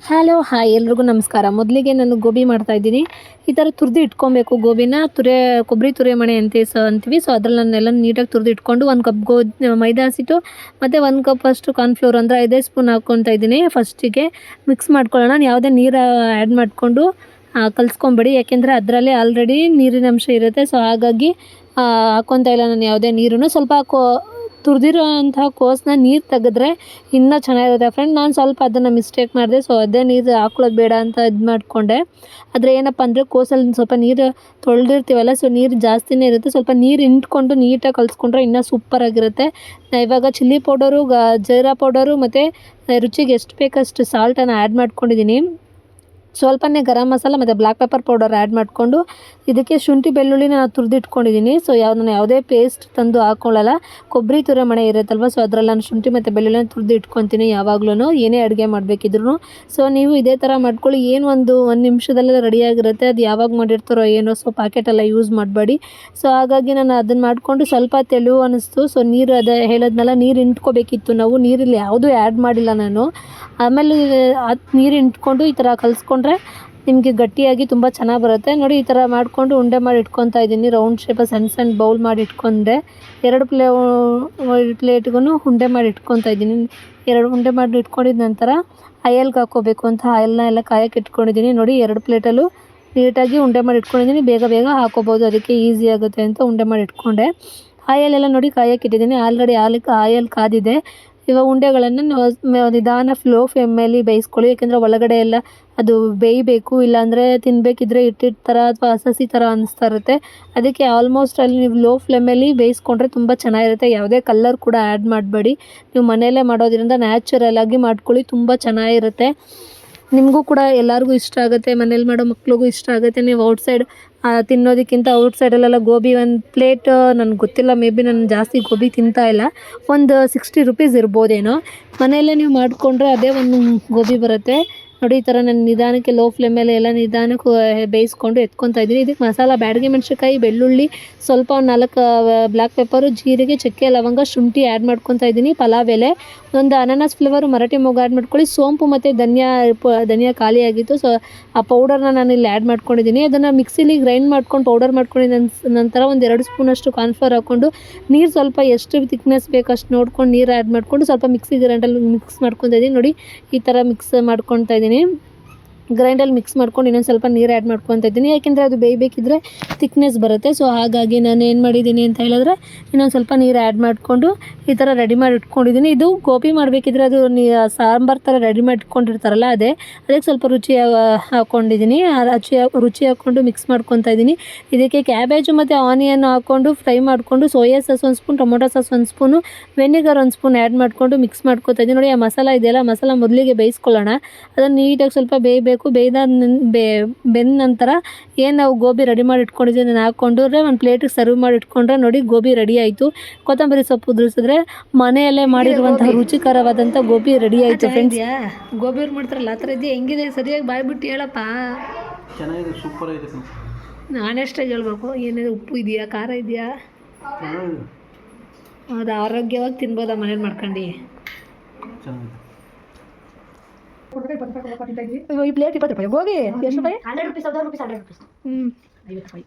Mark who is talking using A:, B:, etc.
A: Hello hi ಎಲ್ರಿಗೂ ನಮಸ್ಕಾರ. ಮೊದಲಿಗೆ ನಾನು ಗೋಬಿ ಮಾಡ್ತಾಯಿದ್ದೀನಿ. ಈ ಥರ ತುರಿದು ಇಟ್ಕೊಬೇಕು ಗೋಬಿನ. ಕೊಬ್ಬರಿ ತುರಿ ಮಣೆ ಅಂತೀವಿ. ಸೊ ಅದ್ರಲ್ಲಿ ನಾನೆಲ್ಲ ನೀಟಾಗಿ ತುರಿದು ಇಟ್ಕೊಂಡು 1 ಕಪ್ ಮೈದಾ ಹಸಿಟ್ಟು ಮತ್ತು 1 ಕಪ್ ಅಷ್ಟು ಕಾರ್ನ್ಫ್ಲೋರ್ ಅಂದರೆ 5 ಸ್ಪೂನ್ ಹಾಕ್ಕೊತಾ ಇದ್ದೀನಿ. ಫಸ್ಟಿಗೆ ಮಿಕ್ಸ್ ಮಾಡ್ಕೊಳ್ಳೋಣ. ನಾನು ಯಾವುದೇ ನೀರು ಆ್ಯಡ್ ಮಾಡಿಕೊಂಡು ಕಲಿಸ್ಕೊಂಬೇಡಿ, ಯಾಕೆಂದರೆ ಅದರಲ್ಲೇ ಆಲ್ರೆಡಿ ನೀರಿನ ಅಂಶ ಇರುತ್ತೆ. ಸೊ ಹಾಗಾಗಿ ಹಾಕ್ಕೊತಾ ಇಲ್ಲ ನಾನು ಯಾವುದೇ ನೀರು. ಸ್ವಲ್ಪ ತುರಿದಿರೋ ಅಂತಹ ಕೋಸನ್ನ ನೀರು ತೆಗೆದ್ರೆ ಇನ್ನೂ ಚೆನ್ನಾಗಿರುತ್ತೆ ಫ್ರೆಂಡ್. ನಾನು ಸ್ವಲ್ಪ ಅದನ್ನು ಮಿಸ್ಟೇಕ್ ಮಾಡಿದೆ. ಸೊ ಅದೇ ನೀರು ಹಾಕ್ಕೊಳ್ಳೋದು ಬೇಡ ಅಂತ ಇದು ಮಾಡಿಕೊಂಡೆ. ಆದರೆ ಏನಪ್ಪ ಅಂದರೆ ಕೋಸಲ್ಲಿ ಸ್ವಲ್ಪ ನೀರು ತೊಳೆದಿರ್ತೀವಲ್ಲ, ಸೊ ನೀರು ಜಾಸ್ತಿನೇ ಇರುತ್ತೆ. ಸ್ವಲ್ಪ ನೀರು ಇಂಟ್ಕೊಂಡು ನೀಟಾಗಿ ಕಲಿಸ್ಕೊಂಡ್ರೆ ಇನ್ನೂ ಸೂಪರಾಗಿರುತ್ತೆ. ಇವಾಗ ಚಿಲ್ಲಿ ಪೌಡರು, ಜೀರಾ ಪೌಡರು ಮತ್ತು ರುಚಿಗೆ ಎಷ್ಟು ಬೇಕಷ್ಟು ಸಾಲ್ಟನ್ನು ಆ್ಯಡ್ ಮಾಡ್ಕೊಂಡಿದ್ದೀನಿ. ಸ್ವಲ್ಪನೇ ಗರಂ ಮಸಾಲ ಮತ್ತು ಬ್ಲ್ಯಾಕ್ ಪೆಪ್ಪರ್ ಪೌಡರ್ ಆ್ಯಡ್ ಮಾಡಿಕೊಂಡು ಇದಕ್ಕೆ ಶುಂಠಿ ಬೆಳ್ಳುಳ್ಳಿನ ನಾನು ತುರಿದಿಟ್ಕೊಂಡಿದ್ದೀನಿ. ಸೊ ನಾನು ಯಾವುದೇ ಪೇಸ್ಟ್ ತಂದು ಹಾಕ್ಕೊಳ್ಳಲ್ಲ. ಕೊಬ್ಬರಿ ತುರಿ ಮಣೆ ಇರುತ್ತಲ್ವ, ಸೊ ಅದರಲ್ಲಿ ನಾನು ಶುಂಠಿ ಮತ್ತು ಬೆಳ್ಳುಳ್ಳಿನ ತುರಿದು ಇಟ್ಕೊತೀನಿ ಯಾವಾಗ್ಲೂ, ಏನೇ ಅಡುಗೆ ಮಾಡಬೇಕಿದ್ರು. ಸೊ ನೀವು ಇದೇ ಥರ ಮಾಡ್ಕೊಳ್ಳಿ. ಏನು ಒಂದು ನಿಮಿಷದಲ್ಲೇ ರೆಡಿಯಾಗಿರುತ್ತೆ. ಅದು ಯಾವಾಗ ಮಾಡಿರ್ತಾರೋ ಏನೋ, ಸೊ ಪ್ಯಾಕೆಟೆಲ್ಲ ಯೂಸ್ ಮಾಡಬೇಡಿ. ಸೊ ಹಾಗಾಗಿ ನಾನು ಅದನ್ನು ಮಾಡಿಕೊಂಡು ಸ್ವಲ್ಪ ತೆಳು ಅನ್ನಿಸ್ತು. ಸೊ ನೀರು ಅದೇ ಹೇಳೋದ್ನೆಲ್ಲ ನೀರು ಇಂಟ್ಕೋಬೇಕಿತ್ತು. ನಾವು ನೀರಲ್ಲಿ ಯಾವುದೂ ಆ್ಯಡ್ ಮಾಡಿಲ್ಲ ನಾನು. ಆಮೇಲೆ ಅದು ನೀರು ಇಂಟ್ಕೊಂಡು ಈ ಥರ ಕಲಿಸ್ಕೊಂಡ್ರೆ ನಿಮಗೆ ಗಟ್ಟಿಯಾಗಿ ತುಂಬ ಚೆನ್ನಾಗಿ ಬರುತ್ತೆ. ನೋಡಿ ಈ ಥರ ಮಾಡಿಕೊಂಡು ಉಂಡೆ ಮಾಡಿ ಇಟ್ಕೊತಾ ಇದ್ದೀನಿ. ರೌಂಡ್ ಶೇಪ ಸಣ್ಣ ಬೌಲ್ ಮಾಡಿ ಇಟ್ಕೊಂಡೆ. 2 ಪ್ಲೇಟ್ಗೂ ಉಂಡೆ ಮಾಡಿ ಇಟ್ಕೊತಾ ಇದ್ದೀನಿ. 2 ಉಂಡೆ ಮಾಡಿ ಇಟ್ಕೊಂಡಿದ ನಂತರ ಆಯಲ್ಗೆ ಹಾಕ್ಕೋಬೇಕು ಅಂತ ಆಯಲ್ನ ಎಲ್ಲ ಕಾಯಕ್ಕೆ ಇಟ್ಕೊಂಡಿದ್ದೀನಿ. ನೋಡಿ 2 ಪ್ಲೇಟಲ್ಲೂ ನೀಟಾಗಿ ಉಂಡೆ ಮಾಡಿ ಇಟ್ಕೊಂಡಿದ್ದೀನಿ. ಬೇಗ ಹಾಕೋಬೋದು, ಅದಕ್ಕೆ ಈಸಿ ಆಗುತ್ತೆ ಅಂತ ಉಂಡೆ ಮಾಡಿ ಇಟ್ಕೊಂಡೆ. ಆಯಲೆಲ್ಲ ನೋಡಿ ಕಾಯಕ್ಕೆ ಇಟ್ಟಿದ್ದೀನಿ. ಆಲ್ರೆಡಿ ಆಯಲ್ ಕಾದಿದೆ. ಇವಾಗ ಉಂಡೆಗಳನ್ನು ನಿಧಾನ ಫ್ಲೋ ಫ್ಲೇಮಲ್ಲಿ ಬೇಯಿಸ್ಕೊಳ್ಳಿ, ಯಾಕೆಂದರೆ ಒಳಗಡೆ ಎಲ್ಲ ಅದು ಬೇಯಬೇಕು. ಇಲ್ಲಾಂದರೆ ತಿನ್ನಬೇಕಿದ್ರೆ ಹಿಟ್ಟಿಟ್ಟು ಥರ ಅಥವಾ ಹಸಿ ಥರ ಅನ್ನಿಸ್ತಾ ಇರುತ್ತೆ. ಅದಕ್ಕೆ ಆಲ್ಮೋಸ್ಟ್ ಅಲ್ಲಿ ನೀವು ಲೋ ಫ್ಲೇಮಲ್ಲಿ ಬೇಯಿಸ್ಕೊಂಡ್ರೆ ತುಂಬ ಚೆನ್ನಾಗಿರುತ್ತೆ. ಯಾವುದೇ ಕಲರ್ ಕೂಡ ಆ್ಯಡ್ ಮಾಡಬೇಡಿ. ನೀವು ಮನೆಯಲ್ಲೇ ಮಾಡೋದ್ರಿಂದ ನ್ಯಾಚುರಲ್ ಆಗಿ ಮಾಡ್ಕೊಳ್ಳಿ, ತುಂಬ ಚೆನ್ನಾಗಿರುತ್ತೆ. ನಿಮಗೂ ಕೂಡ ಎಲ್ಲರಿಗೂ ಇಷ್ಟ ಆಗುತ್ತೆ, ಮನೇಲಿ ಮಾಡೋ ಮಕ್ಳಿಗೂ ಇಷ್ಟ ಆಗುತ್ತೆ. ನೀವು ಔಟ್ಸೈಡ್ ತಿನ್ನೋದಕ್ಕಿಂತ ಔಟ್ಸೈಡಲ್ಲೆಲ್ಲ ಗೋಬಿ ಒಂದು ಪ್ಲೇಟ್ ನನಗೆ ಗೊತ್ತಿಲ್ಲ, ಮೇ ಬಿ ನಾನು ಜಾಸ್ತಿ ಗೋಬಿ ತಿಂತಾಯಿಲ್ಲ, ಒಂದು 60 ರೂಪೀಸ್ ಇರ್ಬೋದೇನೋ. ಮನೆಯಲ್ಲೇ ನೀವು ಮಾಡಿಕೊಂಡ್ರೆ ಅದೇ ಒಂದು ಗೋಬಿ ಬರುತ್ತೆ. ನೋಡಿ ಈ ಥರ ನಾನು ನಿಧಾನಕ್ಕೆ ಲೋ ಫ್ಲೇಮಲ್ಲಿ ಎಲ್ಲ ನಿಧಾನಕ್ಕೆ ಬೇಯಿಸ್ಕೊಂಡು ಎತ್ಕೊತಾ ಇದ್ದೀನಿ. ಇದಕ್ಕೆ ಮಸಾಲ ಬ್ಯಾಡಗಿ ಮೆಣಸಿನ್ಕಾಯಿ, ಬೆಳ್ಳುಳ್ಳಿ, ಸ್ವಲ್ಪ 4 ಬ್ಲ್ಯಾಕ್ ಪೆಪ್ಪರು, ಜೀರಿಗೆ, ಚಕ್ಕೆ, ಲವಂಗ, ಶುಂಠಿ ಆ್ಯಡ್ ಮಾಡ್ಕೊತಾ ಇದ್ದೀನಿ. ಪಲಾವ್ ಎಲೆ, ಒಂದು ಅನಾನಸ್ ಫ್ಲೇವರು, ಮರಾಠಿ ಮೊಗ್ಗು ಆ್ಯಡ್ ಮಾಡ್ಕೊಳ್ಳಿ. ಸೋಂಪು ಮತ್ತು ಧನಿಯಾ ಖಾಲಿಯಾಗಿತ್ತು. ಸೊ ಆ ಪೌಡರ್ನ ನಾನು ಇಲ್ಲಿ ಆ್ಯಡ್ ಮಾಡ್ಕೊಂಡಿದ್ದೀನಿ. ಅದನ್ನು ಮಿಕ್ಸಿಲಿ ಗ್ರೈಂಡ್ ಮಾಡ್ಕೊಂಡು ಪೌಡರ್ ಮಾಡ್ಕೊಂಡಿದ್ದ ನಂತರ ಒಂದು 2 ಸ್ಪೂನಷ್ಟು ಕಾರ್ನ್ಫ್ಲೋರ್ ಹಾಕ್ಕೊಂಡು ನೀರು ಸ್ವಲ್ಪ ಎಷ್ಟು ತಿಕ್ನೆಸ್ ಬೇಕಷ್ಟು ನೋಡ್ಕೊಂಡು ನೀರು ಆ್ಯಡ್ ಮಾಡಿಕೊಂಡು ಸ್ವಲ್ಪ ಮಿಕ್ಸಿ ಗ್ರೈಂಡಲ್ಲಿ ಮಿಕ್ಸ್ ಮಾಡ್ಕೊತಾ ಇದ್ದೀನಿ. ನೋಡಿ ಈ ಥರ ಮಿಕ್ಸ್ ಮಾಡ್ಕೊತಾ ಇದ್ದೀನಿ. ಗ್ರೈಂಡಲ್ಲಿ ಮಿಕ್ಸ್ ಮಾಡ್ಕೊಂಡು ಇನ್ನೊಂದು ಸ್ವಲ್ಪ ನೀರು ಆ್ಯಡ್ ಮಾಡ್ಕೊತಾ ಇದ್ದೀನಿ, ಯಾಕೆಂದರೆ ಅದು ಬೇಯಬೇಕಿದ್ರೆ ತಿಕ್ನೆಸ್ ಬರುತ್ತೆ. ಸೊ ಹಾಗಾಗಿ ನಾನು ಏನು ಮಾಡಿದ್ದೀನಿ ಅಂತ ಹೇಳಿದ್ರೆ ಇನ್ನೊಂದು ಸ್ವಲ್ಪ ನೀರು ಆ್ಯಡ್ ಮಾಡಿಕೊಂಡು ಈ ಥರ ರೆಡಿ ಮಾಡಿ ಇಟ್ಕೊಂಡಿದ್ದೀನಿ. ಇದು ಗೋಬಿ ಮಾಡಬೇಕಿದ್ರೆ ಅದು ಸಾಂಬಾರು ಥರ ರೆಡಿ ಮಾಡಿ ಇಟ್ಕೊಂಡಿರ್ತಾರಲ್ಲ ಅದಕ್ಕೆ ಸ್ವಲ್ಪ ರುಚಿ ಹಾಕ್ಕೊಂಡಿದ್ದೀನಿ. ರುಚಿ ಹಾಕ್ಕೊಂಡು ಮಿಕ್ಸ್ ಮಾಡ್ಕೊತಾ ಇದ್ದೀನಿ. ಇದಕ್ಕೆ ಕ್ಯಾಬೇಜು ಮತ್ತು ಆನಿಯನ್ ಹಾಕ್ಕೊಂಡು ಫ್ರೈ ಮಾಡಿಕೊಂಡು soya sauce 1 spoon, tomato sauce 1 spoon, vinegar 1 spoon add ಮಾಡಿಕೊಂಡು ಮಿಕ್ಸ್ ಮಾಡ್ಕೊತಾ ಇದ್ದೀನಿ. ನೋಡಿ ಆ ಮಸಾಲ ಇದೆಯಲ್ಲ, ಮಸಾಲ ಮೊದಲಿಗೆ ಬೇಯಿಸ್ಕೊಳ್ಳೋಣ. ಅದನ್ನು ನೀಟಾಗಿ ಸ್ವಲ್ಪ ಬೇಯಬೇಕು. ಬೆಂದ ನಂತರ ಏನು ನಾವು ಗೋಬಿ ರೆಡಿ ಮಾಡಿ ಇಟ್ಕೊಂಡಿದ್ದೀವಿ ಅದನ್ನು ಹಾಕ್ಕೊಂಡ್ರೆ ಒಂದು ಪ್ಲೇಟಿಗೆ ಸರ್ವ್ ಮಾಡಿ ಇಟ್ಕೊಂಡ್ರೆ ನೋಡಿ ಗೋಬಿ ರೆಡಿ ಆಯಿತು. ಕೊತ್ತಂಬರಿ ಸೊಪ್ಪು ಉದುರಿಸಿದ್ರೆ ಮನೆಯಲ್ಲೇ ಮಾಡಿರುವಂತಹ ರುಚಿಕರವಾದಂಥ ಗೋಬಿ ರೆಡಿ ಆಯಿತು ಫ್ರೆಂಡ್ಸ್. ಗೋಬಿ ಅವ್ರು ಮಾಡ್ತಾರಲ್ಲ ಆ ಥರ ಇದೆಯಾ? ಹೆಂಗಿದೆ ಸರಿಯಾಗಿ ಬಾಯ್ಬಿಟ್ಟು ಹೇಳಪ್ಪ.
B: ಚೆನ್ನಾಗಿದೆ, ಸೂಪರ್ ಆಗಿದೆ.
A: ನಾನೆಷ್ಟಾಗಿ ಹೇಳ್ಬೇಕು? ಏನಿದೆ, ಉಪ್ಪು ಇದೆಯಾ, ಖಾರ ಇದೆಯಾ? ಅದು ಆರೋಗ್ಯವಾಗಿ ತಿನ್ಬೋದಾ ಮನೇಲಿ ಮಾಡ್ಕೊಂಡು? ಈ ಪ್ಲೇಟ್ 20 ರೂಪಾಯಿ. ಗೋಬಿ ಎಷ್ಟು ರೂಪಾಯಿ? 100 ರೂಪೀಸ್. 50 ರೂಪೀಸ್. 50 ರೂಪೀಸ್. 50 ರೂಪಾಯಿ.